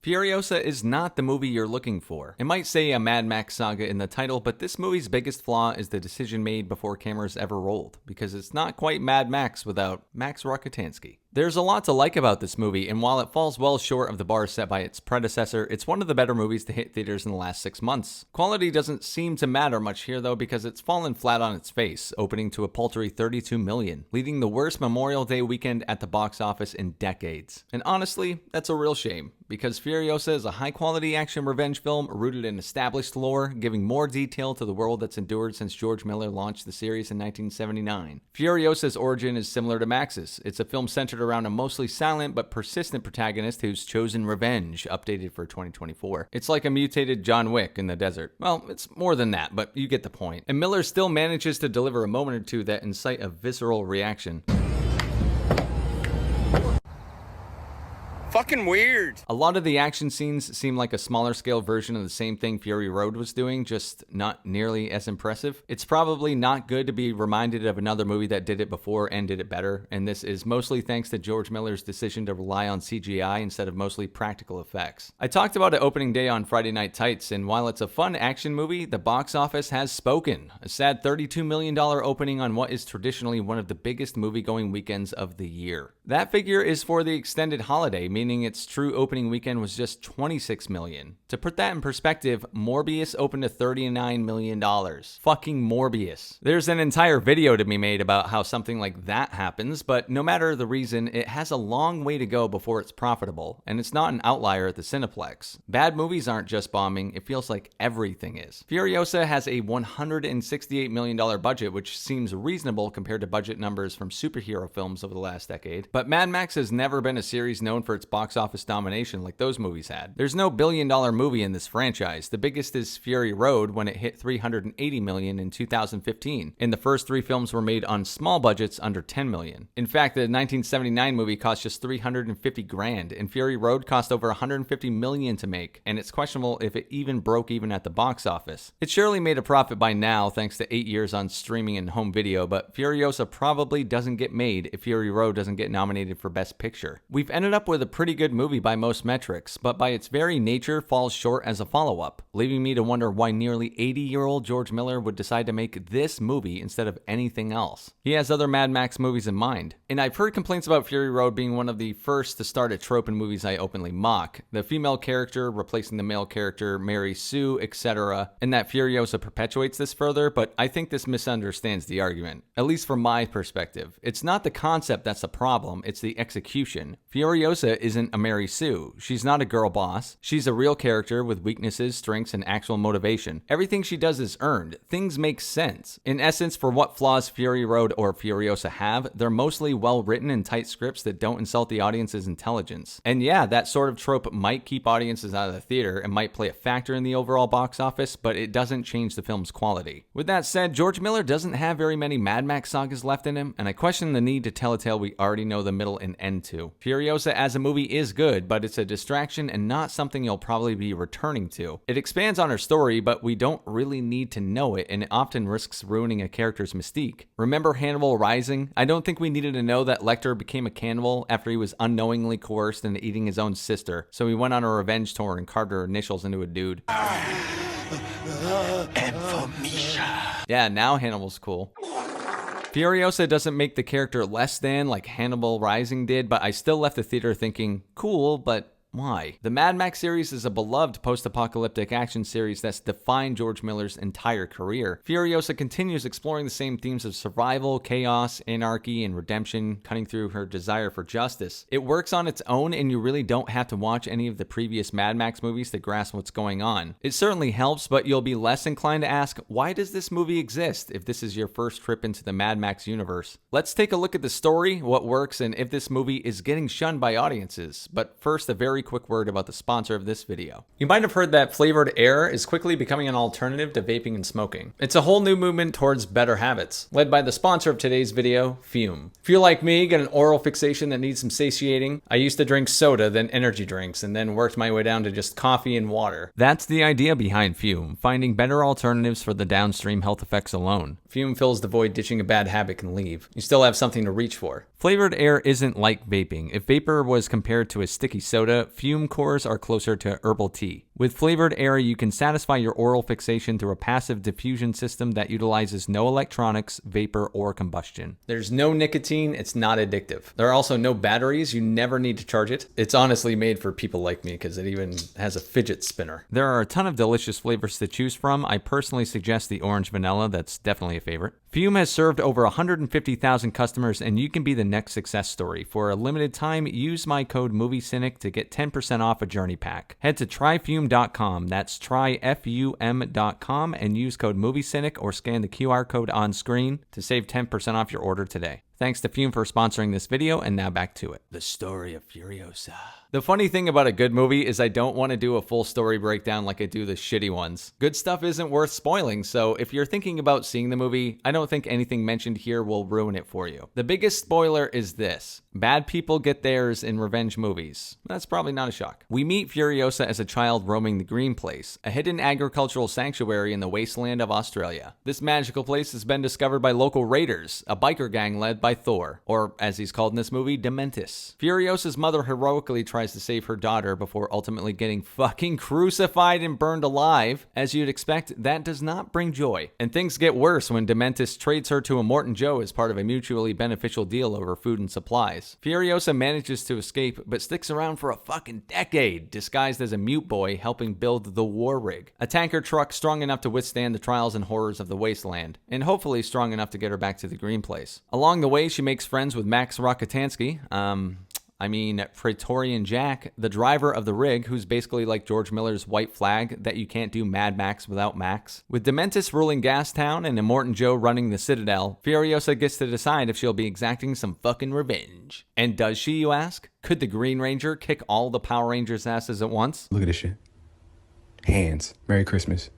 Furiosa is not the movie you're looking for. It might say a Mad Max saga in the title, but this movie's biggest flaw is the decision made before cameras ever rolled, because it's not quite Mad Max without Max Rockatansky. There's a lot to like about this movie, and while it falls well short of the bar set by its predecessor, it's one of the better movies to hit theaters in the last 6 months. Quality doesn't seem to matter much here though, because it's fallen flat on its face, opening to a paltry $32 million, leading the worst Memorial Day weekend at the box office in decades. And honestly, that's a real shame, because Furiosa is a high-quality action revenge film rooted in established lore, giving more detail to the world that's endured since George Miller launched the series in 1979. Furiosa's origin is similar to Max's. It's a film centered around a mostly silent but persistent protagonist who's chosen revenge, updated for 2024. It's like a mutated John Wick in the desert. Well, it's more than that, but you get the point. And Miller still manages to deliver a moment or two that incite a visceral reaction. Fucking weird. A lot of the action scenes seem like a smaller scale version of the same thing Fury Road was doing, just not nearly as impressive. It's probably not good to be reminded of another movie that did it before and did it better, and this is mostly thanks to George Miller's decision to rely on CGI instead of mostly practical effects. I talked about it opening day on Friday Night Tights, and while it's a fun action movie, the box office has spoken. A sad $32 million opening on what is traditionally one of the biggest movie-going weekends of the year. That figure is for the extended holiday, meaning its true opening weekend was just $26 million. To put that in perspective, Morbius opened to $39 million. Fucking Morbius. There's an entire video to be made about how something like that happens, but no matter the reason, it has a long way to go before it's profitable, and it's not an outlier at the Cineplex. Bad movies aren't just bombing, it feels like everything is. Furiosa has a $168 million budget, which seems reasonable compared to budget numbers from superhero films over the last decade, but Mad Max has never been a series known for its box office domination like those movies had. There's no billion-dollar movie in this franchise. The biggest is Fury Road when it hit $380 million in 2015, and the first 3 films were made on small budgets under $10 million. In fact, the 1979 movie cost just $350,000, and Fury Road cost over $150 million to make, and it's questionable if it even broke even at the box office. It surely made a profit by now thanks to 8 years on streaming and home video, but Furiosa probably doesn't get made if Fury Road doesn't get nominated for Best Picture. We've ended up with a pretty good movie by most metrics, but by its very nature falls short as a follow-up, leaving me to wonder why nearly 80-year-old George Miller would decide to make this movie instead of anything else. He has other Mad Max movies in mind, and I've heard complaints about Fury Road being one of the first to start a trope in movies I openly mock, the female character replacing the male character Mary Sue, etc., and that Furiosa perpetuates this further, but I think this misunderstands the argument, at least from my perspective. It's not the concept that's the problem, it's the execution. Furiosa isn't a Mary Sue. She's not a girl boss. She's a real character with weaknesses, strengths, and actual motivation. Everything she does is earned. Things make sense. In essence, for what flaws Fury Road or Furiosa have, they're mostly well-written and tight scripts that don't insult the audience's intelligence. And yeah, that sort of trope might keep audiences out of the theater and might play a factor in the overall box office, but it doesn't change the film's quality. With that said, George Miller doesn't have very many Mad Max sagas left in him, and I question the need to tell a tale we already know the middle and end to. Furiosa as a movie is good, but it's a distraction and not something you'll probably be returning to. It expands on her story, but we don't really need to know it, and it often risks ruining a character's mystique. Remember Hannibal Rising? I don't think we needed to know that Lecter became a cannibal after he was unknowingly coerced into eating his own sister, so he went on a revenge tour and carved her initials into a dude. Yeah, now Hannibal's cool. Furiosa doesn't make the character less than like Hannibal Rising did, but I still left the theater thinking, cool, but why? The Mad Max series is a beloved post-apocalyptic action series that's defined George Miller's entire career. Furiosa continues exploring the same themes of survival, chaos, anarchy, and redemption, cutting through her desire for justice. It works on its own, and you really don't have to watch any of the previous Mad Max movies to grasp what's going on. It certainly helps, but you'll be less inclined to ask, why does this movie exist if this is your first trip into the Mad Max universe? Let's take a look at the story, what works, and if this movie is getting shunned by audiences. But first, a very quick word about the sponsor of this video. You might have heard that flavored air is quickly becoming an alternative to vaping and smoking. It's a whole new movement towards better habits, led by the sponsor of today's video, Fume. If you're like me, get an oral fixation that needs some satiating, I used to drink soda, then energy drinks, and then worked my way down to just coffee and water. That's the idea behind Fume, finding better alternatives for the downstream health effects alone. Fume fills the void ditching a bad habit can leave. You still have something to reach for. Flavored air isn't like vaping. If vapor was compared to a sticky soda, fume cores are closer to herbal tea. With flavored air, you can satisfy your oral fixation through a passive diffusion system that utilizes no electronics, vapor, or combustion. There's no nicotine, it's not addictive. There are also no batteries, you never need to charge it. It's honestly made for people like me because it even has a fidget spinner. There are a ton of delicious flavors to choose from. I personally suggest the orange vanilla, that's definitely a favorite. Fume has served over 150,000 customers, and you can be the next success story. For a limited time, use my code MovieCynic to get 10% off a journey pack. Head to tryfume.com, that's tryfum.com, and use code MovieCynic or scan the QR code on screen to save 10% off your order today. Thanks to Fume for sponsoring this video, and now back to it. The story of Furiosa. The funny thing about a good movie is I don't want to do a full story breakdown like I do the shitty ones. Good stuff isn't worth spoiling, so if you're thinking about seeing the movie, I don't think anything mentioned here will ruin it for you. The biggest spoiler is this. Bad people get theirs in revenge movies. That's probably not a shock. We meet Furiosa as a child roaming the Green Place, a hidden agricultural sanctuary in the wasteland of Australia. This magical place has been discovered by local raiders, a biker gang led by Thor, or as he's called in this movie, Dementus. Furiosa's mother heroically tries to save her daughter before ultimately getting fucking crucified and burned alive. As you'd expect, that does not bring joy. And things get worse when Dementus trades her to Immortan Joe as part of a mutually beneficial deal over food and supplies. Furiosa manages to escape, but sticks around for a fucking decade, disguised as a mute boy helping build the war rig, a tanker truck strong enough to withstand the trials and horrors of the wasteland, and hopefully strong enough to get her back to the Green Place. Along the way, she makes friends with Max Rockatansky, Praetorian Jack, the driver of the rig, who's basically like George Miller's White Flag, that you can't do Mad Max without Max. With Dementus ruling Gastown and Immortan Joe running the Citadel, Furiosa gets to decide if she'll be exacting some fucking revenge. And does she, you ask? Could the Green Ranger kick all the Power Rangers' asses at once? Look at this shit. Hands. Merry Christmas.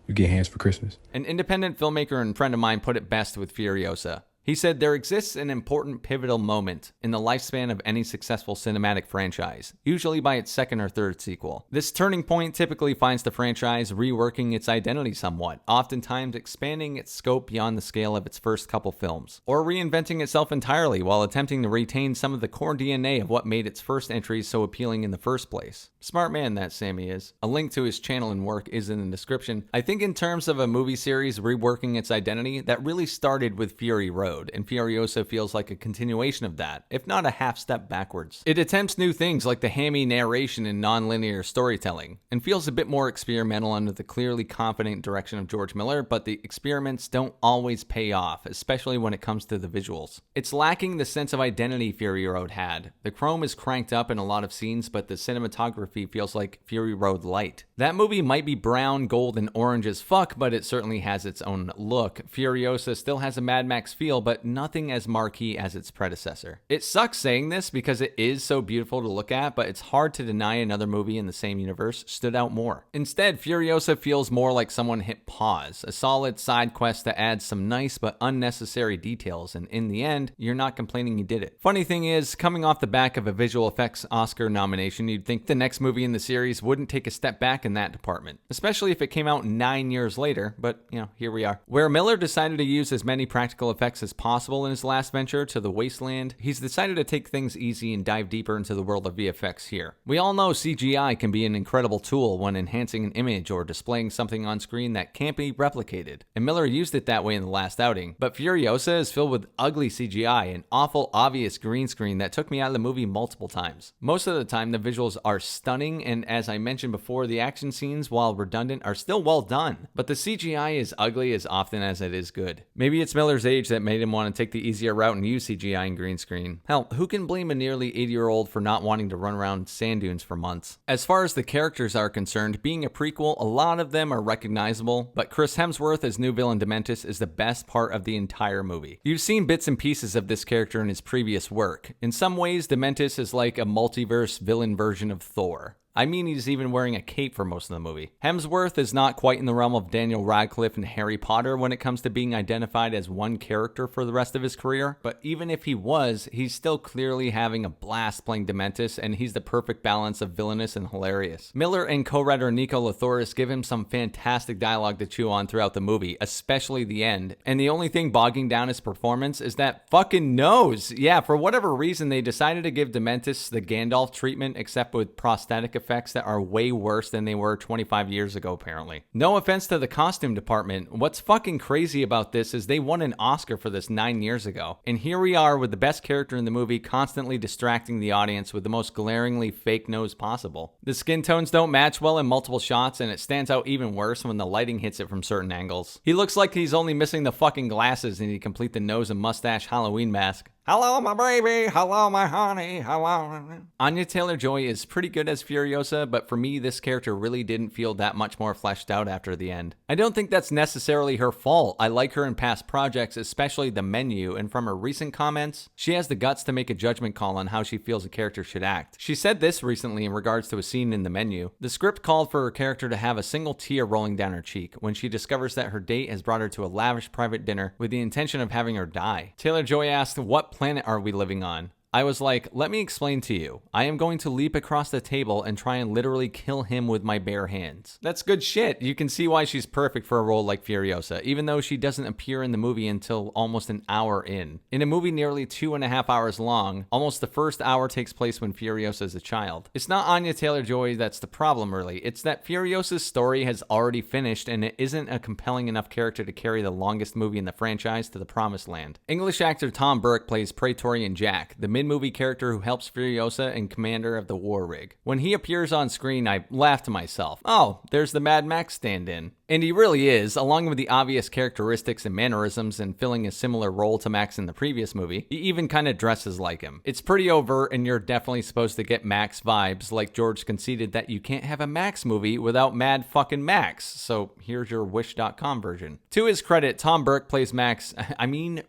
You get hands for Christmas. An independent filmmaker and friend of mine put it best with Furiosa. He said, there exists an important pivotal moment in the lifespan of any successful cinematic franchise, usually by its second or third sequel. This turning point typically finds the franchise reworking its identity somewhat, oftentimes expanding its scope beyond the scale of its first couple films, or reinventing itself entirely while attempting to retain some of the core DNA of what made its first entries so appealing in the first place. Smart man that Sammy is. A link to his channel and work is in the description. I think in terms of a movie series reworking its identity, that really started with Fury Road. And Furiosa feels like a continuation of that, if not a half step backwards. It attempts new things like the hammy narration and non-linear storytelling, and feels a bit more experimental under the clearly confident direction of George Miller, but the experiments don't always pay off, especially when it comes to the visuals. It's lacking the sense of identity Fury Road had. The chrome is cranked up in a lot of scenes, but the cinematography feels like Fury Road light. That movie might be brown, gold, and orange as fuck, but it certainly has its own look. Furiosa still has a Mad Max feel, but nothing as marquee as its predecessor. It sucks saying this because it is so beautiful to look at, but it's hard to deny another movie in the same universe stood out more. Instead, Furiosa feels more like someone hit pause, a solid side quest that adds some nice but unnecessary details, and in the end, you're not complaining you did it. Funny thing is, coming off the back of a visual effects Oscar nomination, you'd think the next movie in the series wouldn't take a step back in that department, especially if it came out 9 years later, but here we are. Where Miller decided to use as many practical effects as possible in his last venture to the wasteland, he's decided to take things easy and dive deeper into the world of VFX here. We all know CGI can be an incredible tool when enhancing an image or displaying something on screen that can't be replicated, and Miller used it that way in the last outing, but Furiosa is filled with ugly CGI and awful obvious green screen that took me out of the movie multiple times. Most of the time the visuals are stunning, and as I mentioned before, the action scenes, while redundant, are still well done, but the CGI is ugly as often as it is good. Maybe it's Miller's age that made him want to take the easier route and use CGI and green screen. Hell, who can blame a nearly 80-year-old for not wanting to run around sand dunes for months? As far as the characters are concerned, being a prequel, a lot of them are recognizable, but Chris Hemsworth as new villain Dementus is the best part of the entire movie. You've seen bits and pieces of this character in his previous work. In some ways, Dementus is like a multiverse villain version of Thor. I mean, he's even wearing a cape for most of the movie. Hemsworth is not quite in the realm of Daniel Radcliffe and Harry Potter when it comes to being identified as one character for the rest of his career, but even if he was, he's still clearly having a blast playing Dementus, and he's the perfect balance of villainous and hilarious. Miller and co-writer Nico Lathoris give him some fantastic dialogue to chew on throughout the movie, especially the end, and the only thing bogging down his performance is that fucking nose. Yeah, for whatever reason, they decided to give Dementus the Gandalf treatment, except with prosthetic effects that are way worse than they were 25 years ago, apparently. No offense to the costume department, what's fucking crazy about this is they won an Oscar for this 9 years ago, and here we are with the best character in the movie constantly distracting the audience with the most glaringly fake nose possible. The skin tones don't match well in multiple shots, and it stands out even worse when the lighting hits it from certain angles. He looks like he's only missing the fucking glasses and he complete the nose and mustache Halloween mask. Hello, my baby. Hello, my honey. Hello. Anya Taylor-Joy is pretty good as Furiosa, but for me, this character really didn't feel that much more fleshed out after the end. I don't think that's necessarily her fault. I like her in past projects, especially The Menu, and from her recent comments, she has the guts to make a judgment call on how she feels a character should act. She said this recently in regards to a scene in The Menu. The script called for her character to have a single tear rolling down her cheek when she discovers that her date has brought her to a lavish private dinner with the intention of having her die. Taylor-Joy asked, "What planet are we living on?" I was like, let me explain to you. I am going to leap across the table and try and literally kill him with my bare hands. That's good shit. You can see why she's perfect for a role like Furiosa, even though she doesn't appear in the movie until almost an hour in. In a movie nearly 2.5 hours long, almost the first hour takes place when Furiosa is a child. It's not Anya Taylor-Joy that's the problem, really. It's that Furiosa's story has already finished and it isn't a compelling enough character to carry the longest movie in the franchise to the promised land. English actor Tom Burke plays Praetorian Jack, the mid-movie character who helps Furiosa and commander of the war rig. When he appears on screen, I laugh to myself. Oh, there's the Mad Max stand-in. And he really is, along with the obvious characteristics and mannerisms and filling a similar role to Max in the previous movie. He even kind of dresses like him. It's pretty overt and you're definitely supposed to get Max vibes, like George conceded that you can't have a Max movie without Mad fucking Max. So here's your Wish.com version. To his credit, Tom Burke plays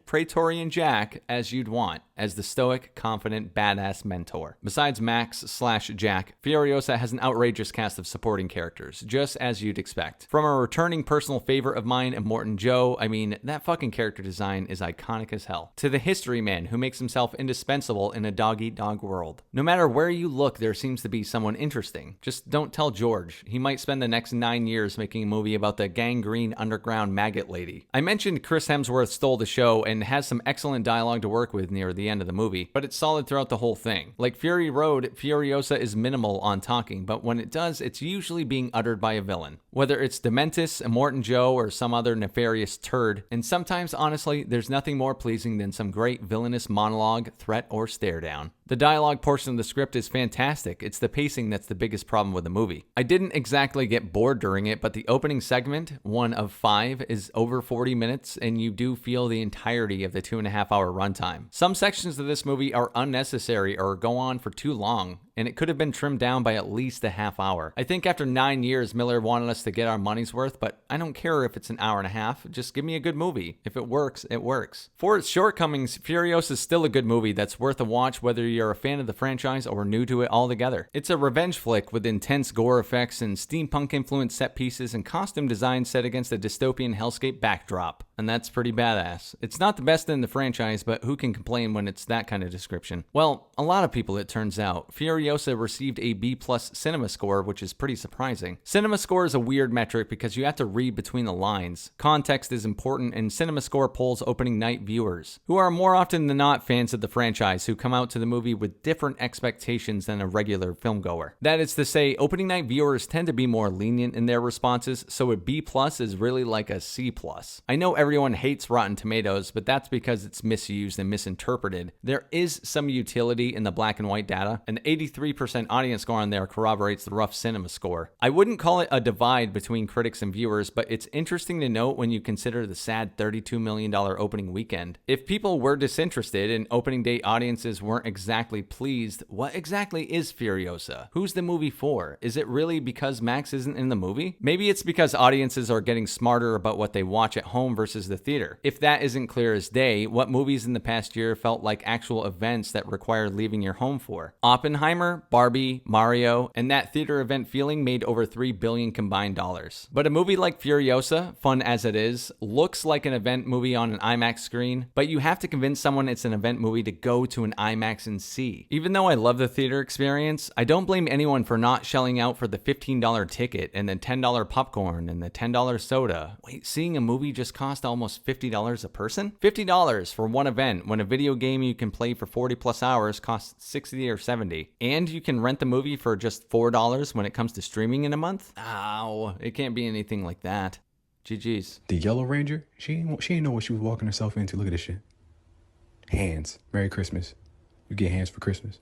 Praetorian Jack as you'd want, as the stoic, confident, badass mentor. Besides Max/Jack, Furiosa has an outrageous cast of supporting characters, just as you'd expect. From a returning personal favorite of mine, Immortan Joe, that fucking character design is iconic as hell, to the history man who makes himself indispensable in a dog-eat-dog world. No matter where you look, there seems to be someone interesting. Just don't tell George. He might spend the next 9 years making a movie about the gangrene underground maggot lady. I mentioned Chris Hemsworth stole the show and has some excellent dialogue to work with near the end of the movie, but it's solid throughout the whole thing. Like Fury Road, Furiosa is minimal on talking, but when it does, it's usually being uttered by a villain. Whether it's Dementus, Immortan Joe, or some other nefarious turd, and sometimes, honestly, there's nothing more pleasing than some great villainous monologue, threat, or stare down. The dialogue portion of the script is fantastic. It's the pacing that's the biggest problem with the movie. I didn't exactly get bored during it, but the opening segment, 1 of 5, is over 40 minutes, and you do feel the entirety of the 2.5-hour runtime. Some sections of this movie are unnecessary or go on for too long, and it could have been trimmed down by at least a half hour. I think after 9 years, Miller wanted us to get our money's worth, but I don't care if it's an hour and a half. Just give me a good movie. If it works, it works. For its shortcomings, Furiosa is still a good movie that's worth a watch whether you're a fan of the franchise or new to it altogether. It's a revenge flick with intense gore effects and steampunk-influenced set pieces and costume design set against a dystopian hellscape backdrop. And that's pretty badass. It's not the best in the franchise, but who can complain when it's that kind of description? Well, a lot of people, it turns out. Furiosa received a B+ cinema score, which is pretty surprising. Cinema score is a weird metric because you have to read between the lines. Context is important, and cinema score polls opening night viewers, who are more often than not fans of the franchise who come out to the movie with different expectations than a regular filmgoer. That is to say, opening night viewers tend to be more lenient in their responses, so a B+ is really like a C+. I know everyone hates Rotten Tomatoes, but that's because it's misused and misinterpreted. There is some utility in the black and white data. An 83% audience score on there corroborates the rough cinema score. I wouldn't call it a divide between critics and viewers, but it's interesting to note when you consider the sad $32 million opening weekend. If people were disinterested and opening day audiences weren't exactly pleased, what exactly is Furiosa? Who's the movie for? Is it really because Max isn't in the movie? Maybe it's because audiences are getting smarter about what they watch at home versus versus the theater. If that isn't clear as day, what movies in the past year felt like actual events that required leaving your home for? Oppenheimer, Barbie, Mario, and that theater event feeling made over $3 billion combined dollars. But a movie like Furiosa, fun as it is, looks like an event movie on an IMAX screen, but you have to convince someone it's an event movie to go to an IMAX and see. Even though I love the theater experience, I don't blame anyone for not shelling out for the $15 ticket and the $10 popcorn and the $10 soda. Wait, seeing a movie just cost almost $50 a person? $50 for one event when a video game you can play for 40 plus hours costs 60 or 70. And you can rent the movie for just $4 when it comes to streaming in a month? Ow, it can't be anything like that. GG's. The Yellow Ranger, she ain't know what she was walking herself into. Look at this shit. Hands. Merry Christmas. You get hands for Christmas.